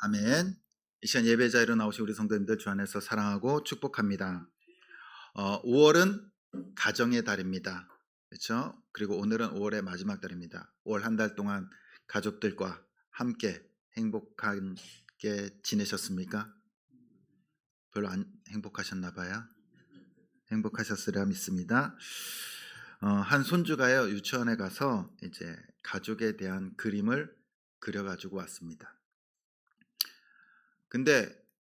아멘. 이 시간 예배 자리로 나오신 우리 성도님들 주 안에서 사랑하고 축복합니다. 5월은 가정의 달입니다. 그렇죠? 그리고 오늘은 5월의 마지막 달입니다. 5월 한 달 동안 가족들과 함께 행복하게 지내셨습니까? 별로 안 행복하셨나 봐요. 행복하셨으리라 믿습니다. 한 손주가요, 유치원에 가서 이제 가족에 대한 그림을 그려가지고 왔습니다. 근데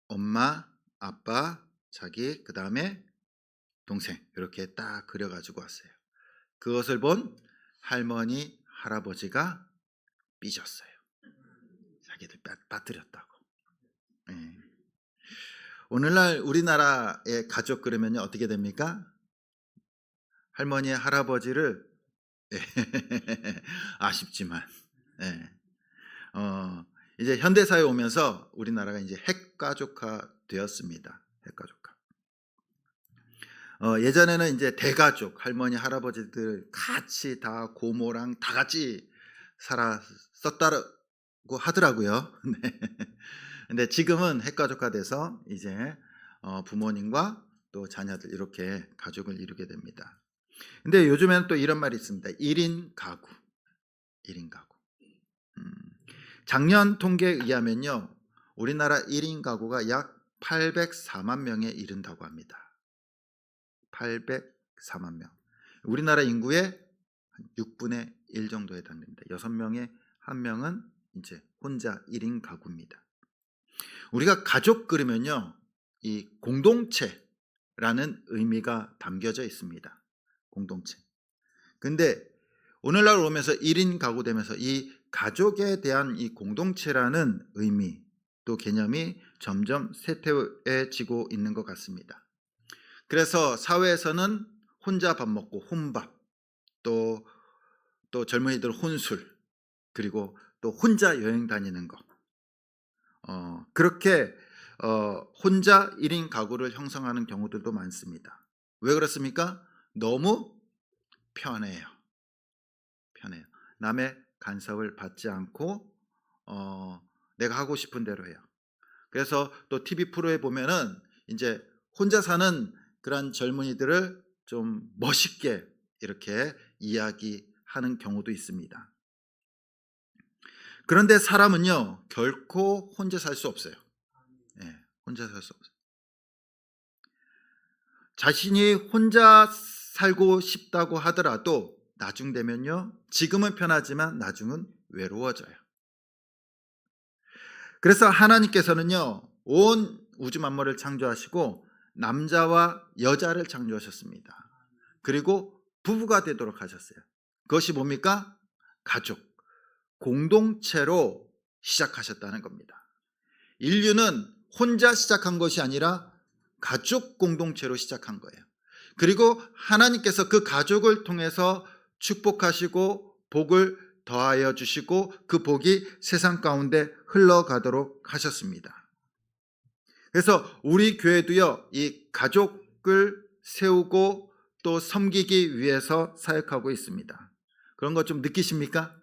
엄마, 아빠, 자기, 그 다음에 동생 이렇게 딱 그려가지고 왔어요. 그것을 본 할머니, 할아버지가 삐졌어요. 자기들 빠뜨렸다고. 네. 오늘날 우리나라의 가족 그러면요 어떻게 됩니까? 할머니, 할아버지를 아쉽지만 이제 현대사회에 오면서 우리나라가 이제 핵가족화 되었습니다. 핵가족화. 예전에는 이제 대가족, 할머니, 할아버지들 같이 다 고모랑 다 같이 살았었다고 하더라고요. 네. 근데 지금은 핵가족화돼서 이제 부모님과 또 자녀들 이렇게 가족을 이루게 됩니다. 근데 요즘에는 또 이런 말이 있습니다. 1인 가구. 1인 가구. 작년 통계에 의하면요, 우리나라 1인 가구가 약 804만 명에 이른다고 합니다. 804만 명. 우리나라 인구의 6분의 1 정도에 해당됩니다. 6명에 1명은 이제 혼자 1인 가구입니다. 우리가 가족 그러면요, 이 공동체라는 의미가 담겨져 있습니다. 공동체. 근데 오늘날 오면서 1인 가구 되면서 이 가족에 대한 이 공동체라는 의미 또 개념이 점점 쇠퇴해지고 있는 것 같습니다. 그래서 사회에서는 혼자 밥 먹고 혼밥, 또 젊은이들 혼술, 그리고 또 혼자 여행 다니는 거, 그렇게 혼자 1인 가구를 형성하는 경우들도 많습니다. 왜 그렇습니까? 너무 편해요. 남의 간섭을 받지 않고 내가 하고 싶은 대로 해요. 그래서 또 TV 프로에 보면은 이제 혼자 사는 그런 젊은이들을 좀 멋있게 이렇게 이야기하는 경우도 있습니다. 그런데 사람은요 결코 혼자 살 수 없어요. 혼자 살 수 없어요. 자신이 혼자 살고 싶다고 하더라도 나중 되면요, 지금은 편하지만 나중은 외로워져요. 그래서 하나님께서는요, 온 우주 만물을 창조하시고 남자와 여자를 창조하셨습니다. 그리고 부부가 되도록 하셨어요. 그것이 뭡니까? 가족, 공동체로 시작하셨다는 겁니다. 인류는 혼자 시작한 것이 아니라 가족 공동체로 시작한 거예요. 그리고 하나님께서 그 가족을 통해서 축복하시고 복을 더하여 주시고 그 복이 세상 가운데 흘러가도록 하셨습니다. 그래서 우리 교회도요, 이 가족을 세우고 또 섬기기 위해서 사역하고 있습니다. 그런 거 좀 느끼십니까?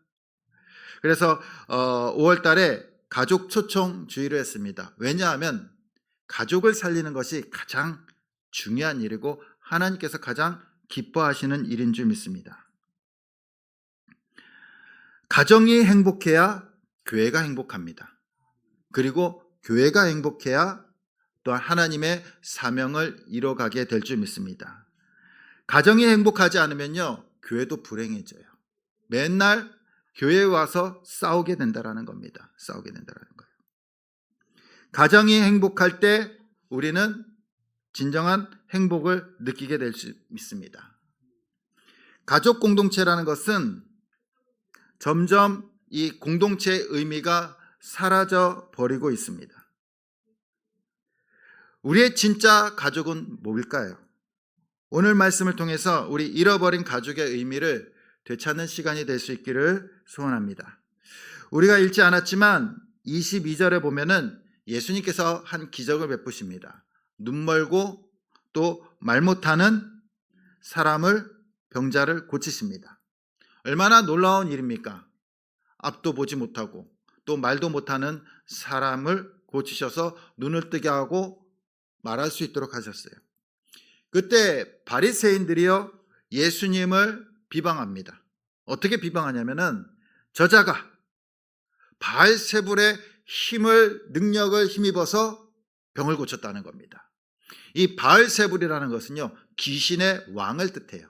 그래서 5월 달에 가족 초청 주의를 했습니다. 왜냐하면 가족을 살리는 것이 가장 중요한 일이고 하나님께서 가장 기뻐하시는 일인 줄 믿습니다. 가정이 행복해야 교회가 행복합니다. 그리고 교회가 행복해야 또한 하나님의 사명을 이뤄가게 될 줄 믿습니다. 가정이 행복하지 않으면요, 교회도 불행해져요. 맨날 교회에 와서 싸우게 된다는 겁니다. 싸우게 된다는 거예요. 가정이 행복할 때 우리는 진정한 행복을 느끼게 될 수 있습니다. 가족 공동체라는 것은 점점 이 공동체의 의미가 사라져 버리고 있습니다. 우리의 진짜 가족은 뭘까요? 오늘 말씀을 통해서 우리 잃어버린 가족의 의미를 되찾는 시간이 될 수 있기를 소원합니다. 우리가 읽지 않았지만 22절에 보면은 예수님께서 한 기적을 베푸십니다. 눈 멀고 또 말 못하는 사람을, 병자를 고치십니다. 얼마나 놀라운 일입니까? 앞도 보지 못하고 또 말도 못하는 사람을 고치셔서 눈을 뜨게 하고 말할 수 있도록 하셨어요. 그때 바리새인들이요 예수님을 비방합니다. 어떻게 비방하냐면은 저자가 바알세불의 능력을 힘입어서 병을 고쳤다는 겁니다. 이 바알세불이라는 것은요 귀신의 왕을 뜻해요.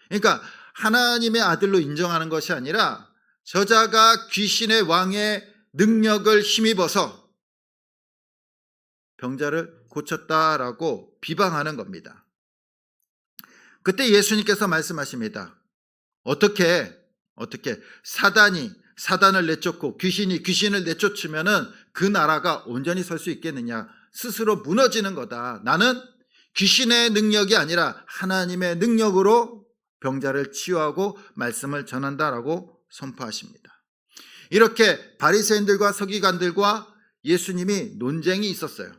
그러니까 하나님의 아들로 인정하는 것이 아니라 저자가 귀신의 왕의 능력을 힘입어서 병자를 고쳤다라고 비방하는 겁니다. 그때 예수님께서 말씀하십니다. 어떻게 사단을 내쫓고 귀신이 귀신을 내쫓으면은 그 나라가 온전히 설 수 있겠느냐? 스스로 무너지는 거다. 나는 귀신의 능력이 아니라 하나님의 능력으로 병자를 치유하고 말씀을 전한다라고 선포하십니다. 이렇게 바리새인들과 서기관들과 예수님이 논쟁이 있었어요.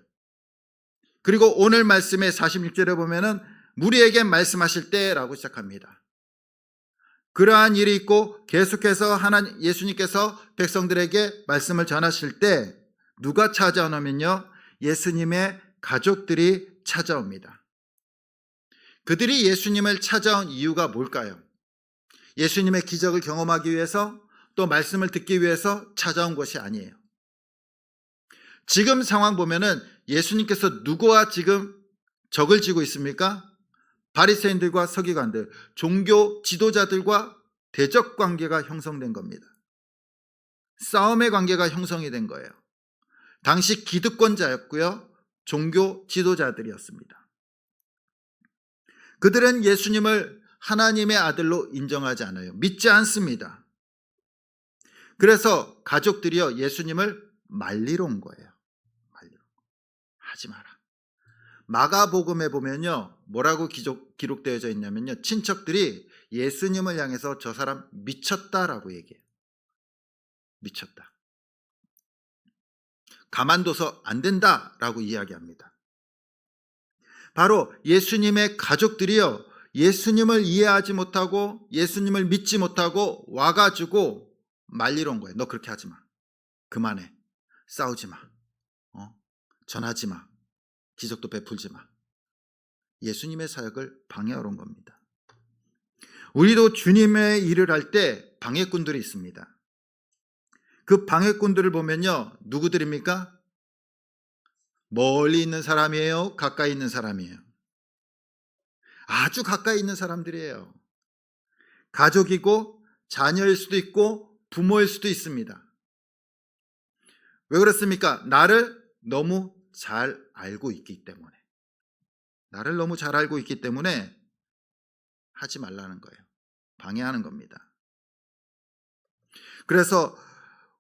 그리고 오늘 말씀의 46절에 보면은 무리에게 말씀하실 때라고 시작합니다. 그러한 일이 있고 계속해서 예수님께서 백성들에게 말씀을 전하실 때 누가 찾아오냐면요 예수님의 가족들이 찾아옵니다. 그들이 예수님을 찾아온 이유가 뭘까요? 예수님의 기적을 경험하기 위해서 또 말씀을 듣기 위해서 찾아온 것이 아니에요. 지금 상황 보면은 예수님께서 누구와 지금 적을 지고 있습니까? 바리새인들과 서기관들, 종교 지도자들과 대적 관계가 형성된 겁니다. 싸움의 관계가 형성이 된 거예요. 당시 기득권자였고요. 종교 지도자들이었습니다. 그들은 예수님을 하나님의 아들로 인정하지 않아요. 믿지 않습니다. 그래서 가족들이요 예수님을 말리러 온 거예요. 하지 마라. 마가복음에 보면요 뭐라고 기록되어져 있냐면요 친척들이 예수님을 향해서 저 사람 미쳤다라고 얘기해요. 미쳤다. 가만둬서 안 된다라고 이야기합니다. 바로 예수님의 가족들이요 예수님을 이해하지 못하고 예수님을 믿지 못하고 와가지고 말리러 온 거예요. 너 그렇게 하지 마. 그만해. 싸우지 마. 전하지 마. 기적도 베풀지 마. 예수님의 사역을 방해하러 온 겁니다. 우리도 주님의 일을 할 때 방해꾼들이 있습니다. 그 방해꾼들을 보면요 누구들입니까? 멀리 있는 사람이에요? 가까이 있는 사람이에요? 아주 가까이 있는 사람들이에요. 가족이고 자녀일 수도 있고 부모일 수도 있습니다. 왜 그렇습니까? 나를 너무 잘 알고 있기 때문에. 나를 너무 잘 알고 있기 때문에 하지 말라는 거예요. 방해하는 겁니다. 그래서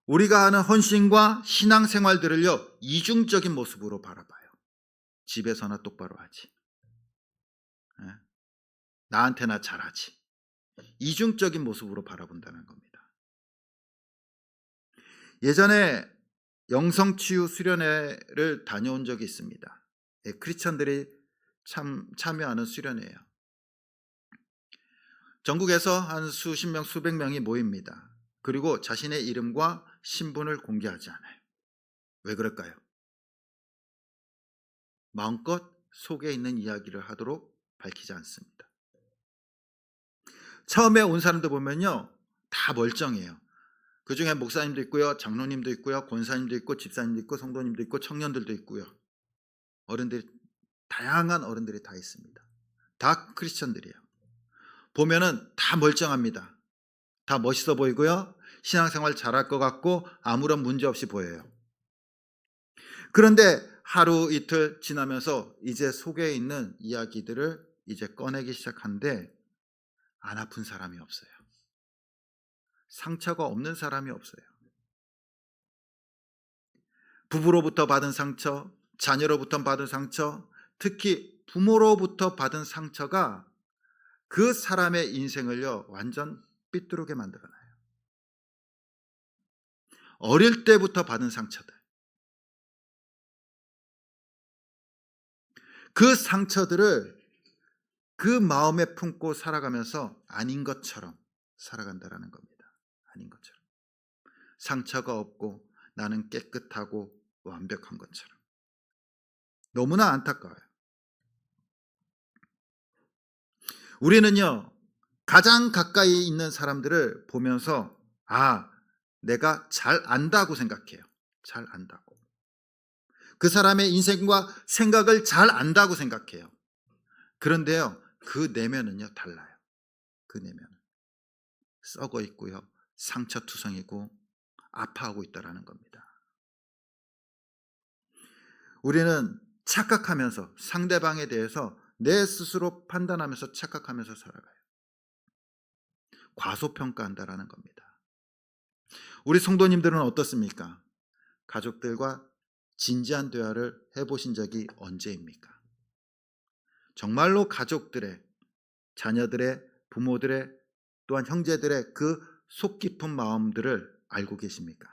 우리가 하는 헌신과 신앙생활들을요 이중적인 모습으로 바라봐요. 집에서나 똑바로 하지. 나한테나 잘하지. 이중적인 모습으로 바라본다는 겁니다. 예전에 영성치유 수련회를 다녀온 적이 있습니다. 크리스천들이 참여하는 수련회예요. 전국에서 한 수십 명, 수백 명이 모입니다. 그리고 자신의 이름과 신분을 공개하지 않아요. 왜 그럴까요? 마음껏 속에 있는 이야기를 하도록 밝히지 않습니다. 처음에 온 사람들 보면요 다 멀쩡해요. 그 중에 목사님도 있고요, 장로님도 있고요, 권사님도 있고, 집사님도 있고, 성도님도 있고, 청년들도 있고요. 다양한 어른들이 다 있습니다. 다 크리스천들이에요. 보면은 다 멀쩡합니다. 다 멋있어 보이고요. 신앙생활 잘할 것 같고 아무런 문제 없이 보여요. 그런데 하루 이틀 지나면서 이제 속에 있는 이야기들을 이제 꺼내기 시작하는데 안 아픈 사람이 없어요. 상처가 없는 사람이 없어요. 부부로부터 받은 상처, 자녀로부터 받은 상처, 특히 부모로부터 받은 상처가 그 사람의 인생을요 완전 삐뚤게 만들어놔요. 어릴 때부터 받은 상처들, 그 상처들을 그 마음에 품고 살아가면서 아닌 것처럼 살아간다는 겁니다. 아닌 것처럼. 상처가 없고 나는 깨끗하고 완벽한 것처럼. 너무나 안타까워요. 우리는요, 가장 가까이 있는 사람들을 보면서 내가 잘 안다고 생각해요. 잘 안다고. 그 사람의 인생과 생각을 잘 안다고 생각해요. 그런데요, 그 내면은요, 달라요. 그 내면은 썩어 있고요, 상처투성이고 아파하고 있다라는 겁니다. 우리는 착각하면서 상대방에 대해서 내 스스로 판단하면서 착각하면서 살아가요. 과소평가한다라는 겁니다. 우리 성도님들은 어떻습니까? 가족들과 진지한 대화를 해보신 적이 언제입니까? 정말로 가족들의, 자녀들의, 부모들의, 또한 형제들의 그 속 깊은 마음들을 알고 계십니까?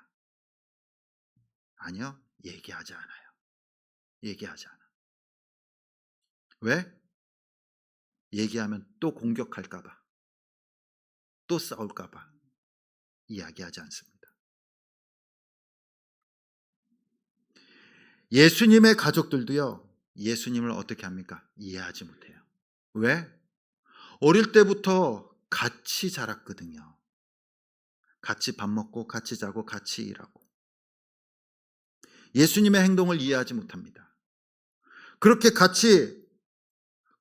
아니요, 얘기하지 않아요. 얘기하지 않아. 왜? 얘기하면 또 공격할까봐, 또 싸울까봐 이야기하지 않습니다. 예수님의 가족들도요, 예수님을 어떻게 합니까? 이해하지 못해요. 왜? 어릴 때부터 같이 자랐거든요. 같이 밥 먹고 같이 자고 같이 일하고. 예수님의 행동을 이해하지 못합니다. 그렇게 같이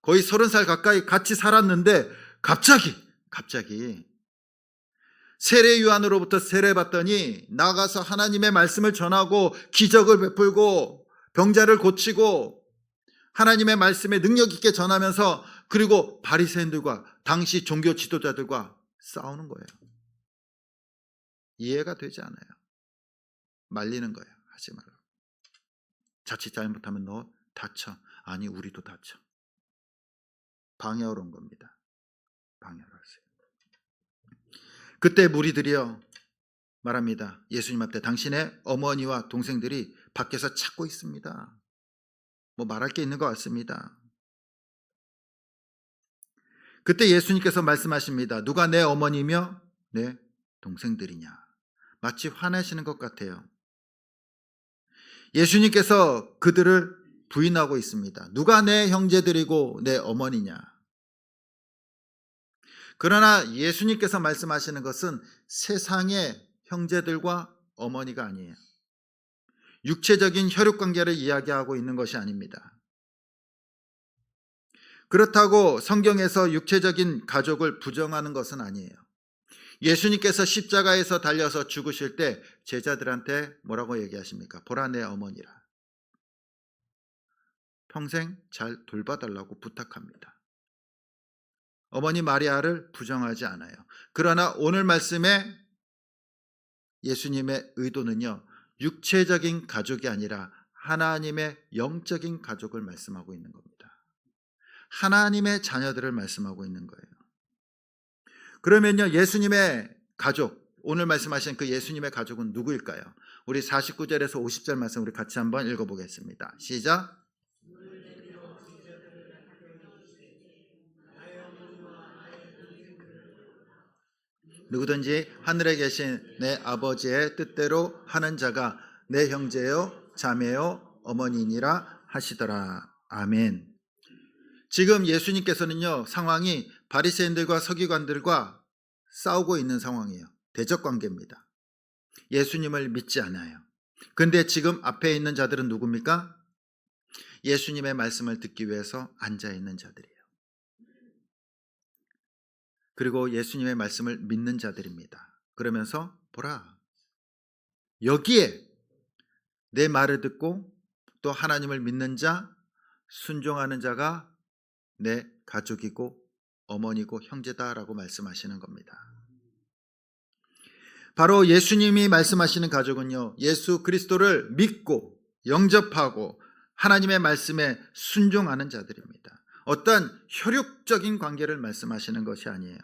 거의 30살 가까이 같이 살았는데 갑자기 세례 요한으로부터 세례받더니 나가서 하나님의 말씀을 전하고 기적을 베풀고 병자를 고치고 하나님의 말씀에 능력 있게 전하면서, 그리고 바리새인들과 당시 종교 지도자들과 싸우는 거예요. 이해가 되지 않아요. 말리는 거예요. 하지 말라고. 자칫 잘못하면 너 다쳐. 아니, 우리도 다쳐. 방해하러 온 겁니다. 방해하러 왔어요. 그때 무리들이요 말합니다. 예수님 앞에 당신의 어머니와 동생들이 밖에서 찾고 있습니다. 뭐 말할 게 있는 것 같습니다. 그때 예수님께서 말씀하십니다. 누가 내 어머니며 내 동생들이냐. 마치 화내시는 것 같아요. 예수님께서 그들을 부인하고 있습니다. 누가 내 형제들이고 내 어머니냐. 그러나 예수님께서 말씀하시는 것은 세상의 형제들과 어머니가 아니에요. 육체적인 혈육관계를 이야기하고 있는 것이 아닙니다. 그렇다고 성경에서 육체적인 가족을 부정하는 것은 아니에요. 예수님께서 십자가에서 달려서 죽으실 때 제자들한테 뭐라고 얘기하십니까? 보라 내 어머니라. 평생 잘 돌봐달라고 부탁합니다. 어머니 마리아를 부정하지 않아요. 그러나 오늘 말씀에 예수님의 의도는요, 육체적인 가족이 아니라 하나님의 영적인 가족을 말씀하고 있는 겁니다. 하나님의 자녀들을 말씀하고 있는 거예요. 그러면요, 예수님의 가족, 오늘 말씀하신 그 예수님의 가족은 누구일까요? 우리 49절에서 50절 말씀 우리 같이 한번 읽어보겠습니다. 시작. 누구든지 하늘에 계신 내 아버지의 뜻대로 하는 자가 내 형제요 자매요 어머니니라 하시더라. 아멘. 지금 예수님께서는요, 상황이 바리새인들과 서기관들과 싸우고 있는 상황이에요. 대적 관계입니다. 예수님을 믿지 않아요. 근데 지금 앞에 있는 자들은 누굽니까? 예수님의 말씀을 듣기 위해서 앉아 있는 자들이에요. 그리고 예수님의 말씀을 믿는 자들입니다. 그러면서 보라, 여기에 내 말을 듣고 또 하나님을 믿는 자, 순종하는 자가 내 가족이고 어머니고 형제다라고 말씀하시는 겁니다. 바로 예수님이 말씀하시는 가족은요, 예수 그리스도를 믿고 영접하고 하나님의 말씀에 순종하는 자들입니다. 어떤 혈육적인 관계를 말씀하시는 것이 아니에요.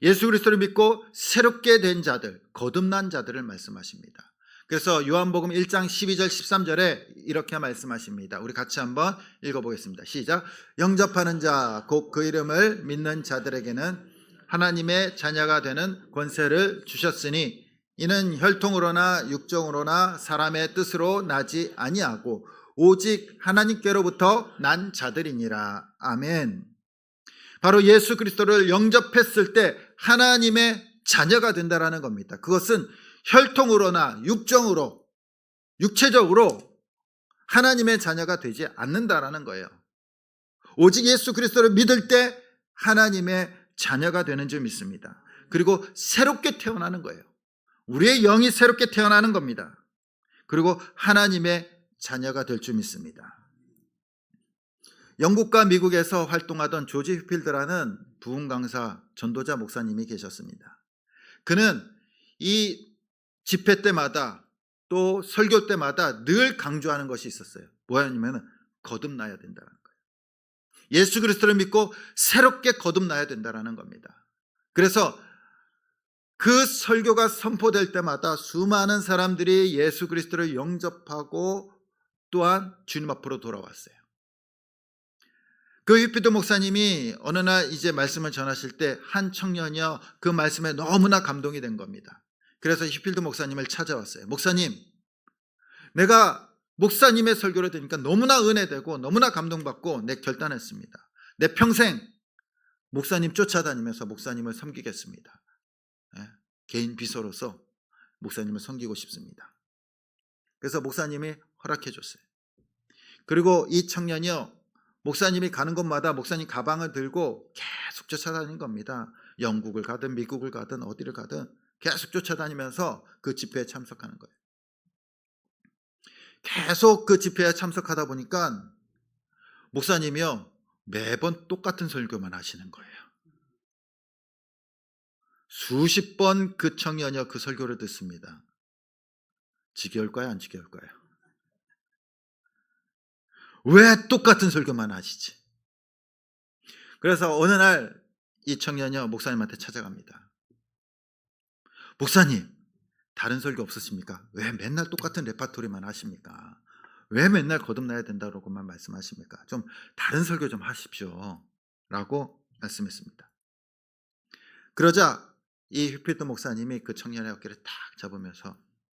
예수 그리스도를 믿고 새롭게 된 자들, 거듭난 자들을 말씀하십니다. 그래서 요한복음 1장 12절 13절에 이렇게 말씀하십니다. 우리 같이 한번 읽어보겠습니다. 시작. 영접하는 자, 곧 그 이름을 믿는 자들에게는 하나님의 자녀가 되는 권세를 주셨으니 이는 혈통으로나 육정으로나 사람의 뜻으로 나지 아니하고 오직 하나님께로부터 난 자들이니라. 아멘. 바로 예수 그리스도를 영접했을 때 하나님의 자녀가 된다라는 겁니다. 그것은 혈통으로나 육정으로, 육체적으로 하나님의 자녀가 되지 않는다라는 거예요. 오직 예수 그리스도를 믿을 때 하나님의 자녀가 되는 줄 믿습니다. 그리고 새롭게 태어나는 거예요. 우리의 영이 새롭게 태어나는 겁니다. 그리고 하나님의 자녀가 될 줄 믿습니다. 영국과 미국에서 활동하던 조지 휴필드라는 부흥 강사 전도자 목사님이 계셨습니다. 그는 이 집회 때마다 또 설교 때마다 늘 강조하는 것이 있었어요. 뭐였냐면 거듭나야 된다는 거예요. 예수 그리스도를 믿고 새롭게 거듭나야 된다는 겁니다. 그래서 그 설교가 선포될 때마다 수많은 사람들이 예수 그리스도를 영접하고 또한 주님 앞으로 돌아왔어요. 그 휴필드 목사님이 어느 날 이제 말씀을 전하실 때 한 청년이요 그 말씀에 너무나 감동이 된 겁니다. 그래서 휴필드 목사님을 찾아왔어요. 목사님, 내가 목사님의 설교를 들으니까 너무나 은혜되고 너무나 감동받고 내 결단했습니다. 내 평생 목사님 쫓아다니면서 목사님을 섬기겠습니다. 개인 비서로서 목사님을 섬기고 싶습니다. 그래서 목사님이 허락해 줬어요. 그리고 이 청년이요 목사님이 가는 곳마다 목사님 가방을 들고 계속 쫓아다니는 겁니다. 영국을 가든 미국을 가든 어디를 가든 계속 쫓아다니면서 그 집회에 참석하는 거예요. 계속 그 집회에 참석하다 보니까 목사님이요 매번 똑같은 설교만 하시는 거예요. 수십 번 그 청년이요 그 설교를 듣습니다. 지겨울까요? 안 지겨울까요? 왜 똑같은 설교만 하시지? 그래서 어느 날 이 청년이요 목사님한테 찾아갑니다. 목사님, 다른 설교 없으십니까? 왜 맨날 똑같은 레파토리만 하십니까? 왜 맨날 거듭나야 된다고만 말씀하십니까? 좀 다른 설교 좀 하십시오 라고 말씀했습니다. 그러자 이 휴필드 목사님이 그 청년의 어깨를 탁 잡으면서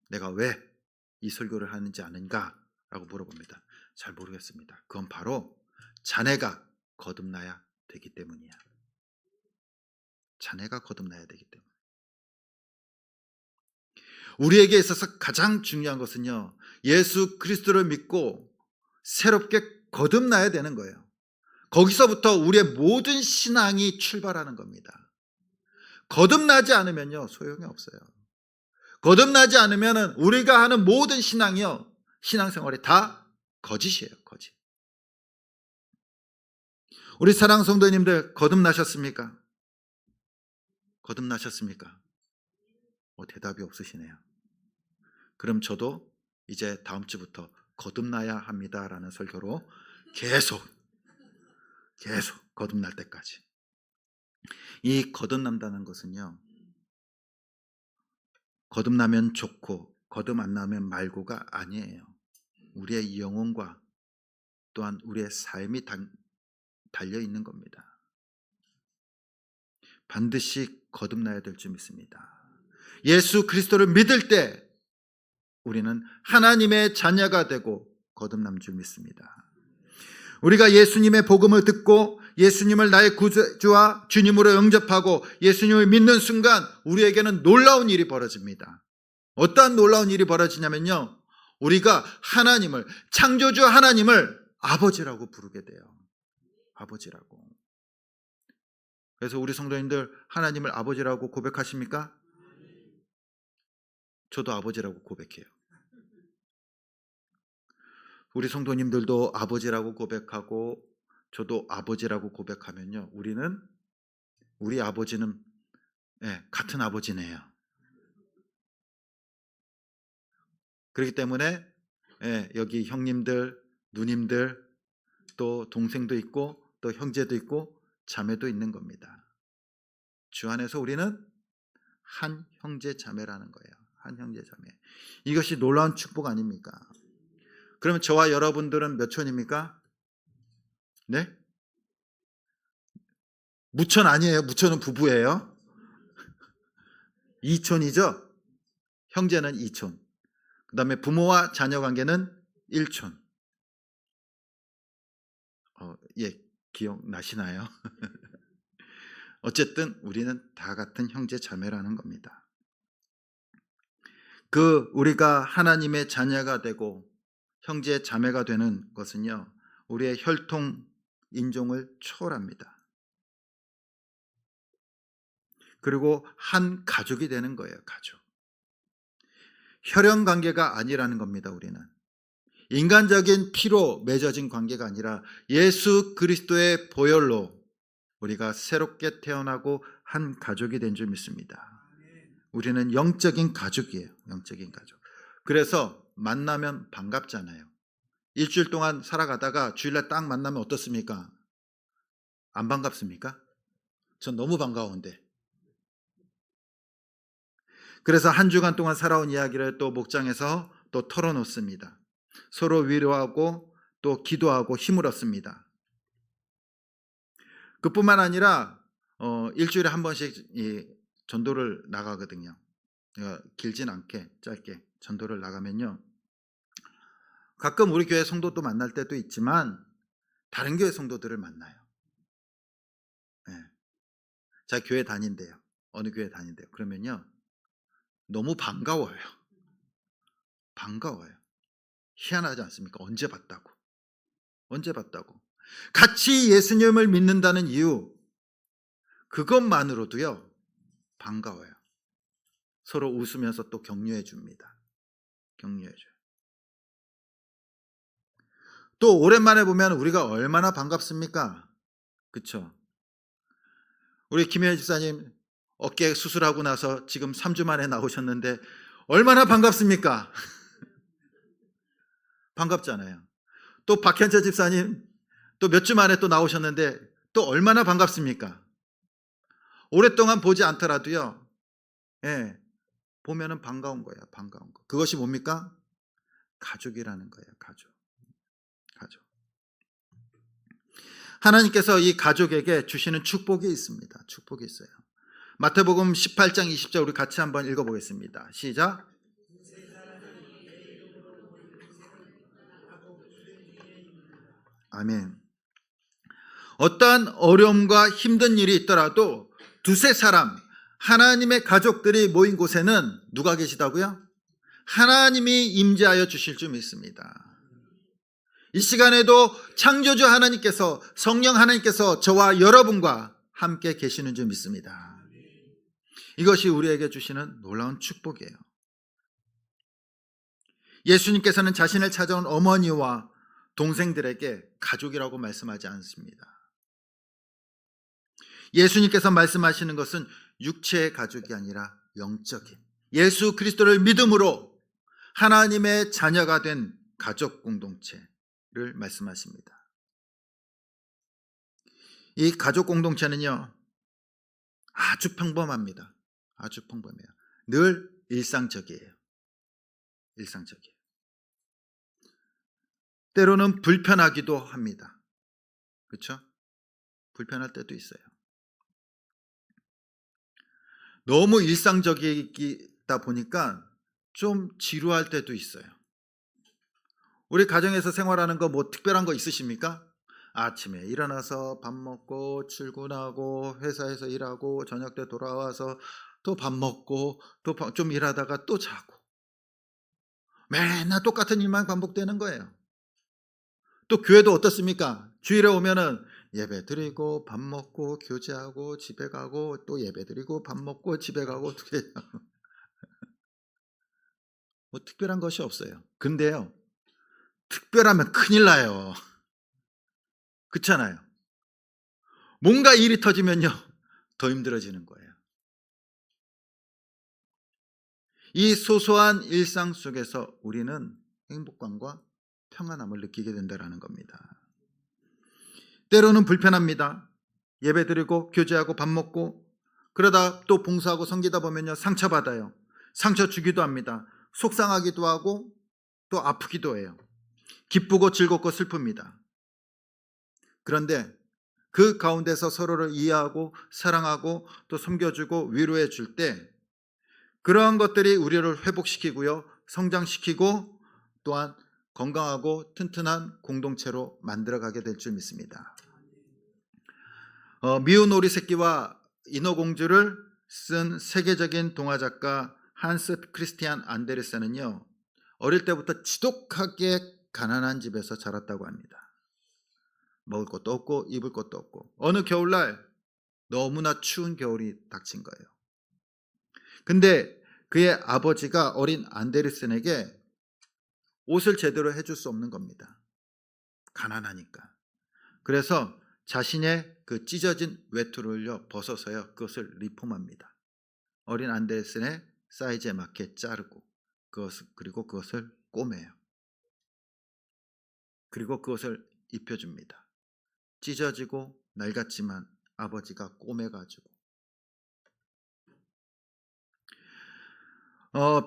내가 왜 이 설교를 하는지 아는가? 라고 물어봅니다. 잘 모르겠습니다. 그건 바로 자네가 거듭나야 되기 때문이야. 자네가 거듭나야 되기 때문에. 우리에게 있어서 가장 중요한 것은요 예수 그리스도를 믿고 새롭게 거듭나야 되는 거예요. 거기서부터 우리의 모든 신앙이 출발하는 겁니다. 거듭나지 않으면요 소용이 없어요. 거듭나지 않으면 우리가 하는 모든 신앙이요 신앙생활이 다 거짓이에요. 거짓. 우리 사랑 성도님들 거듭나셨습니까? 거듭나셨습니까? 대답이 없으시네요. 그럼 저도 이제 다음 주부터 거듭나야 합니다라는 설교로 계속 거듭날 때까지. 이 거듭난다는 것은요 거듭나면 좋고 거듭 안 나면 말고가 아니에요. 우리의 영혼과 또한 우리의 삶이 달려 있는 겁니다. 반드시 거듭나야 될 줄 믿습니다. 예수 그리스도를 믿을 때 우리는 하나님의 자녀가 되고 거듭남 줄 믿습니다. 우리가 예수님의 복음을 듣고 예수님을 나의 구주와 주님으로 영접하고 예수님을 믿는 순간 우리에게는 놀라운 일이 벌어집니다. 어떠한 놀라운 일이 벌어지냐면요 우리가 하나님을 창조주 하나님을 아버지라고 부르게 돼요. 아버지라고. 그래서 우리 성도님들 하나님을 아버지라고 고백하십니까? 저도 아버지라고 고백해요. 우리 성도님들도 아버지라고 고백하고 저도 아버지라고 고백하면요 우리 아버지는 같은 아버지네요. 그렇기 때문에 여기 형님들, 누님들, 또 동생도 있고 또 형제도 있고 자매도 있는 겁니다. 주 안에서 우리는 한 형제 자매라는 거예요. 한 형제 자매. 이것이 놀라운 축복 아닙니까? 그러면 저와 여러분들은 몇 촌입니까? 네? 무촌 아니에요. 무촌은 부부예요. 2촌이죠? 형제는 2촌, 그 다음에 부모와 자녀 관계는 1촌. 예, 기억나시나요? 어쨌든 우리는 다 같은 형제 자매라는 겁니다. 우리가 하나님의 자녀가 되고 형제 자매가 되는 것은요, 우리의 혈통 인종을 초월합니다. 그리고 한 가족이 되는 거예요. 가족. 혈연 관계가 아니라는 겁니다. 우리는 인간적인 피로 맺어진 관계가 아니라 예수 그리스도의 보혈로 우리가 새롭게 태어나고 한 가족이 된 줄 믿습니다. 우리는 영적인 가족이에요. 영적인 가족. 그래서 만나면 반갑잖아요. 일주일 동안 살아가다가 주일날 딱 만나면 어떻습니까? 안 반갑습니까? 전 너무 반가운데. 그래서 한 주간 동안 살아온 이야기를 또 목장에서 또 털어놓습니다. 서로 위로하고 또 기도하고 힘을 얻습니다. 그뿐만 아니라 일주일에 한 번씩 전도를 나가거든요. 길진 않게 짧게 전도를 나가면요, 가끔 우리 교회 성도도 만날 때도 있지만 다른 교회 성도들을 만나요. 네. 제가 교회 다닌대요. 어느 교회 다닌대요. 그러면요, 너무 반가워요. 반가워요. 희한하지 않습니까? 언제 봤다고. 언제 봤다고. 같이 예수님을 믿는다는 이유, 그것만으로도요 반가워요. 서로 웃으면서 또 격려해 줍니다. 격려해 줘요. 또 오랜만에 보면 우리가 얼마나 반갑습니까? 그렇죠? 우리 김혜연 집사님 어깨 수술하고 나서 지금 3주 만에 나오셨는데 얼마나 반갑습니까? 반갑잖아요. 또 박현철 집사님 또 몇 주 만에 또 나오셨는데 또 얼마나 반갑습니까? 오랫동안 보지 않더라도요, 예, 보면은 반가운 거예요. 반가운 거. 그것이 뭡니까? 가족이라는 거예요. 가족. 가족. 하나님께서 이 가족에게 주시는 축복이 있습니다. 축복이 있어요. 마태복음 18장 20절 우리 같이 한번 읽어보겠습니다. 시작. 아멘. 어떠한 어려움과 힘든 일이 있더라도 두세 사람, 하나님의 가족들이 모인 곳에는 누가 계시다고요? 하나님이 임재하여 주실 줄 믿습니다. 이 시간에도 창조주 하나님께서, 성령 하나님께서 저와 여러분과 함께 계시는 줄 믿습니다. 이것이 우리에게 주시는 놀라운 축복이에요. 예수님께서는 자신을 찾아온 어머니와 동생들에게 가족이라고 말씀하지 않습니다. 예수님께서 말씀하시는 것은 육체의 가족이 아니라 영적인, 예수 그리스도를 믿음으로 하나님의 자녀가 된 가족 공동체를 말씀하십니다. 이 가족 공동체는요, 아주 평범합니다. 아주 평범해요. 늘 일상적이에요. 일상적이에요. 때로는 불편하기도 합니다. 그렇죠? 불편할 때도 있어요. 너무 일상적이다 보니까 좀 지루할 때도 있어요. 우리 가정에서 생활하는 거 뭐 특별한 거 있으십니까? 아침에 일어나서 밥 먹고 출근하고 회사에서 일하고 저녁 때 돌아와서 또 밥 먹고 또 좀 일하다가 또 자고, 맨날 똑같은 일만 반복되는 거예요. 또 교회도 어떻습니까? 주일에 오면은 예배 드리고 밥 먹고 교제하고 집에 가고 또 예배 드리고 밥 먹고 집에 가고 뭐 특별한 것이 없어요. 근데요, 특별하면 큰일 나요. 그렇잖아요. 뭔가 일이 터지면요, 더 힘들어지는 거예요. 이 소소한 일상 속에서 우리는 행복감과 평안함을 느끼게 된다는 겁니다. 때로는 불편합니다. 예배 드리고 교제하고 밥 먹고 그러다 또 봉사하고 섬기다 보면요, 상처받아요. 상처 주기도 합니다. 속상하기도 하고 또 아프기도 해요. 기쁘고 즐겁고 슬픕니다. 그런데 그 가운데서 서로를 이해하고 사랑하고 또 섬겨주고 위로해 줄 때 그러한 것들이 우리를 회복시키고요, 성장시키고 또한 건강하고 튼튼한 공동체로 만들어가게 될 줄 믿습니다. 미운 오리 새끼와 인어공주를 쓴 세계적인 동화 작가 한스 크리스티안 안데르센은요, 어릴 때부터 지독하게 가난한 집에서 자랐다고 합니다. 먹을 것도 없고 입을 것도 없고 어느 겨울날 너무나 추운 겨울이 닥친 거예요. 근데 그의 아버지가 어린 안데르센에게 옷을 제대로 해줄 수 없는 겁니다. 가난하니까. 그래서 자신의 그 찢어진 외투를요 벗어서요 그것을 리폼합니다. 어린 안데르센의 사이즈에 맞게 자르고 그리고 그것을 꼬매요. 그리고 그것을 입혀줍니다. 찢어지고 낡았지만 아버지가 꼬매가지고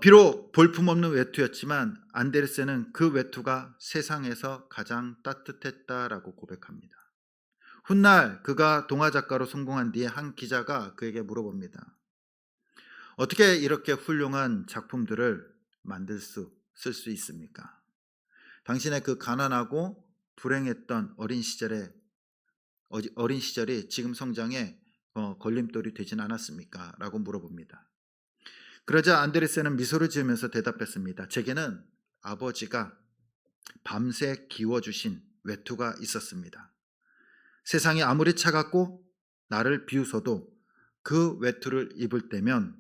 비록 볼품없는 외투였지만 안데르센은 그 외투가 세상에서 가장 따뜻했다라고 고백합니다. 훗날 그가 동화작가로 성공한 뒤에 한 기자가 그에게 물어봅니다. 어떻게 이렇게 훌륭한 작품들을 쓸 수 있습니까? 당신의 그 가난하고 불행했던 어린 시절이 지금 성장에 걸림돌이 되진 않았습니까? 라고 물어봅니다. 그러자 안데르센은 미소를 지으면서 대답했습니다. 제게는 아버지가 밤새 기워주신 외투가 있었습니다. 세상이 아무리 차갑고 나를 비웃어도 그 외투를 입을 때면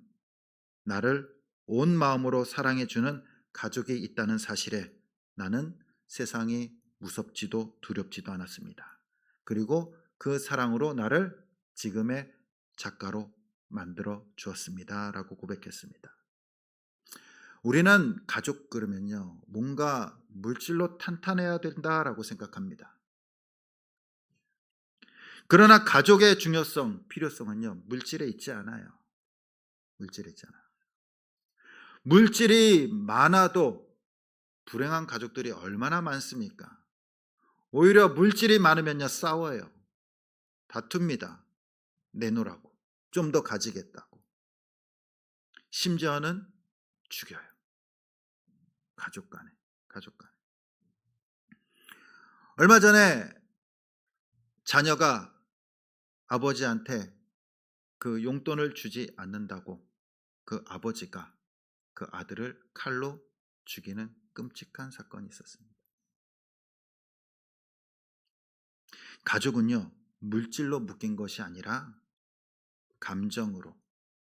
나를 온 마음으로 사랑해주는 가족이 있다는 사실에 나는 세상이 무섭지도 두렵지도 않았습니다. 그리고 그 사랑으로 나를 지금의 작가로 만들어 주었습니다. 라고 고백했습니다. 우리는 가족 그러면요, 뭔가 물질로 탄탄해야 된다라고 생각합니다. 그러나 가족의 중요성, 필요성은요, 물질에 있지 않아요. 물질이 많아도 불행한 가족들이 얼마나 많습니까? 오히려 물질이 많으면요, 싸워요. 다툽니다. 내놓으라고. 좀 더 가지겠다고. 심지어는 죽여요. 가족 간에. 얼마 전에 자녀가 아버지한테 그 용돈을 주지 않는다고 그 아버지가 그 아들을 칼로 죽이는 끔찍한 사건이 있었습니다. 가족은요, 물질로 묶인 것이 아니라 감정으로,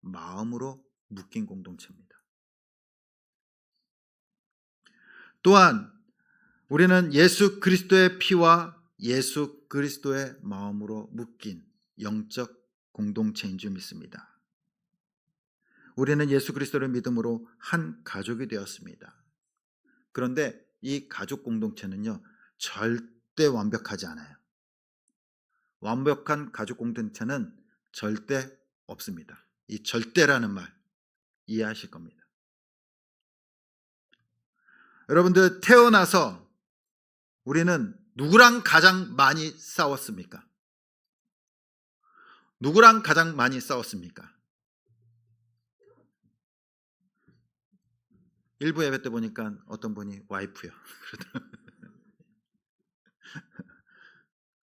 마음으로 묶인 공동체입니다. 또한 우리는 예수 그리스도의 피와 예수 그리스도의 마음으로 묶인 영적 공동체인 줄 믿습니다. 우리는 예수 그리스도를 믿음으로 한 가족이 되었습니다. 그런데 이 가족 공동체는요, 절대 완벽하지 않아요. 완벽한 가족 공동체는 절대 없습니다. 이 절대라는 말 이해하실 겁니다. 여러분들, 태어나서 우리는 누구랑 가장 많이 싸웠습니까? 누구랑 가장 많이 싸웠습니까? 일부 예배 때 보니까 어떤 분이 와이프요.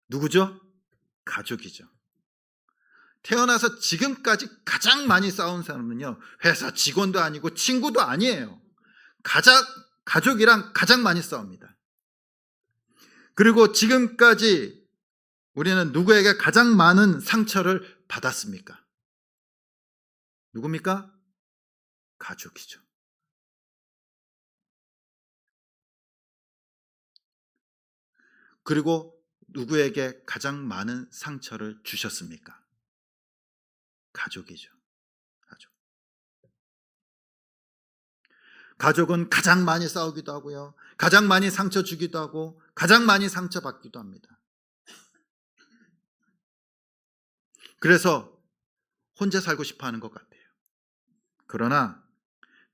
누구죠? 가족이죠. 태어나서 지금까지 가장 많이 싸운 사람은요, 회사 직원도 아니고 친구도 아니에요. 가족이랑 가장 많이 싸웁니다. 그리고 지금까지 우리는 누구에게 가장 많은 상처를 받았습니까? 누굽니까? 가족이죠. 그리고 누구에게 가장 많은 상처를 주셨습니까? 가족이죠. 가족은 가장 많이 싸우기도 하고요, 가장 많이 상처 주기도 하고, 가장 많이 상처받기도 합니다. 그래서 혼자 살고 싶어 하는 것 같아요. 그러나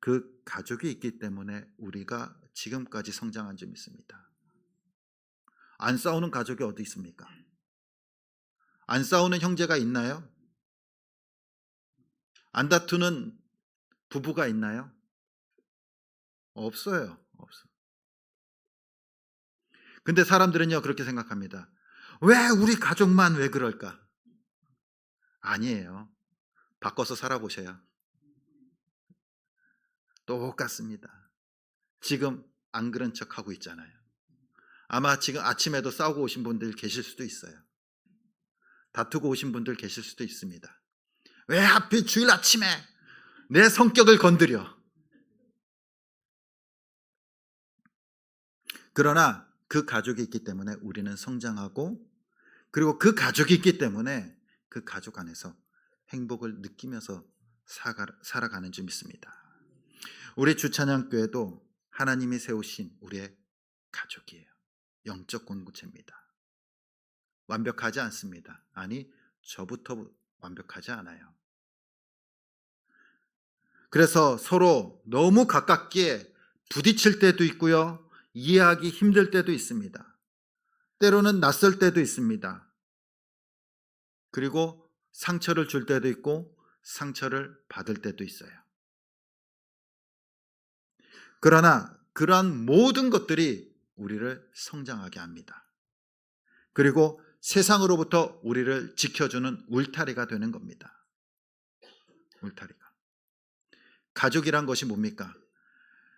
그 가족이 있기 때문에 우리가 지금까지 성장한 줄 믿습니다. 안 싸우는 가족이 어디 있습니까? 안 싸우는 형제가 있나요? 안 다투는 부부가 있나요? 없어요. 없어. 근데 사람들은요, 그렇게 생각합니다. 왜 우리 가족만 왜 그럴까? 아니에요. 바꿔서 살아보셔요. 똑같습니다. 지금 안 그런 척 하고 있잖아요. 아마 지금 아침에도 싸우고 오신 분들 계실 수도 있어요. 다투고 오신 분들 계실 수도 있습니다. 왜 하필 주일 아침에 내 성격을 건드려? 그러나 그 가족이 있기 때문에 우리는 성장하고, 그리고 그 가족이 있기 때문에 그 가족 안에서 행복을 느끼면서 살아가는 줄 믿습니다. 우리 주찬양교회도 하나님이 세우신 우리의 가족이에요. 영적 공동체입니다. 완벽하지 않습니다. 아니, 저부터 완벽하지 않아요. 그래서 서로 너무 가깝게 부딪힐 때도 있고요, 이해하기 힘들 때도 있습니다. 때로는 낯설 때도 있습니다. 그리고 상처를 줄 때도 있고 상처를 받을 때도 있어요. 그러나 그러한 모든 것들이 우리를 성장하게 합니다. 그리고 세상으로부터 우리를 지켜주는 울타리가 되는 겁니다. 울타리가. 가족이란 것이 뭡니까?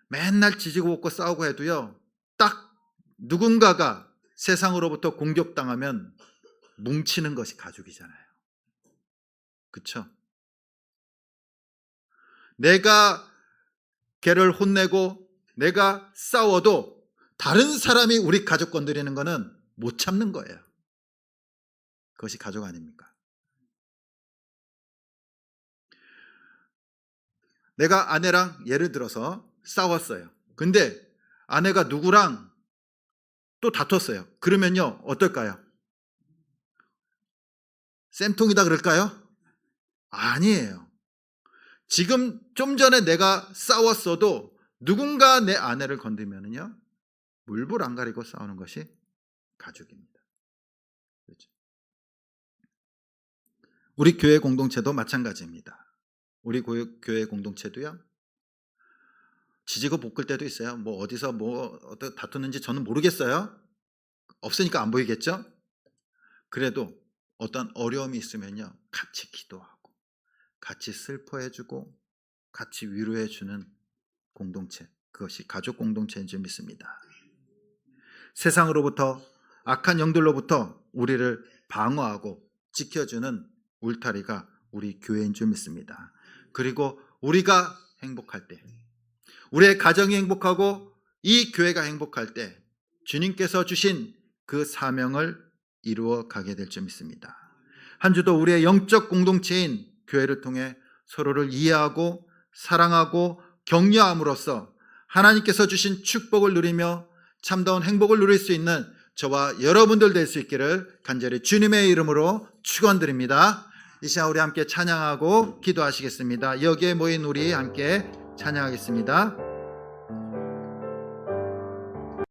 맨날 지지고 볶고 싸우고 해도요, 딱 누군가가 세상으로부터 공격당하면 뭉치는 것이 가족이잖아요. 그렇죠? 내가 걔를 혼내고 내가 싸워도 다른 사람이 우리 가족 건드리는 거는 못 참는 거예요. 그것이 가족 아닙니까? 내가 아내랑 예를 들어서 싸웠어요. 근데 아내가 누구랑 또 다퉜어요. 그러면요, 어떨까요? 쌤통이다 그럴까요? 아니에요. 지금 좀 전에 내가 싸웠어도 누군가 내 아내를 건드리면요, 물불 안 가리고 싸우는 것이 가족입니다. 그렇죠? 우리 교회 공동체도 마찬가지입니다. 우리 교회 공동체도요, 지지고 볶을 때도 있어요. 뭐 어디서 어떻게 다투는지 저는 모르겠어요. 없으니까 안 보이겠죠? 그래도 어떤 어려움이 있으면요, 같이 기도하고 같이 슬퍼해주고 같이 위로해주는 공동체, 그것이 가족 공동체인 줄 믿습니다. 세상으로부터, 악한 영들로부터 우리를 방어하고 지켜주는 울타리가 우리 교회인 줄 믿습니다. 그리고 우리가 행복할 때, 우리의 가정이 행복하고 이 교회가 행복할 때 주님께서 주신 그 사명을 이루어 가게 될 줄 믿습니다. 한 주도 우리의 영적 공동체인 교회를 통해 서로를 이해하고 사랑하고 격려함으로써 하나님께서 주신 축복을 누리며 참다운 행복을 누릴 수 있는 저와 여러분들 될 수 있기를 간절히 주님의 이름으로 축원드립니다. 이 시간 우리 함께 찬양하고 기도하시겠습니다. 여기에 모인 우리 함께 찬양하겠습니다.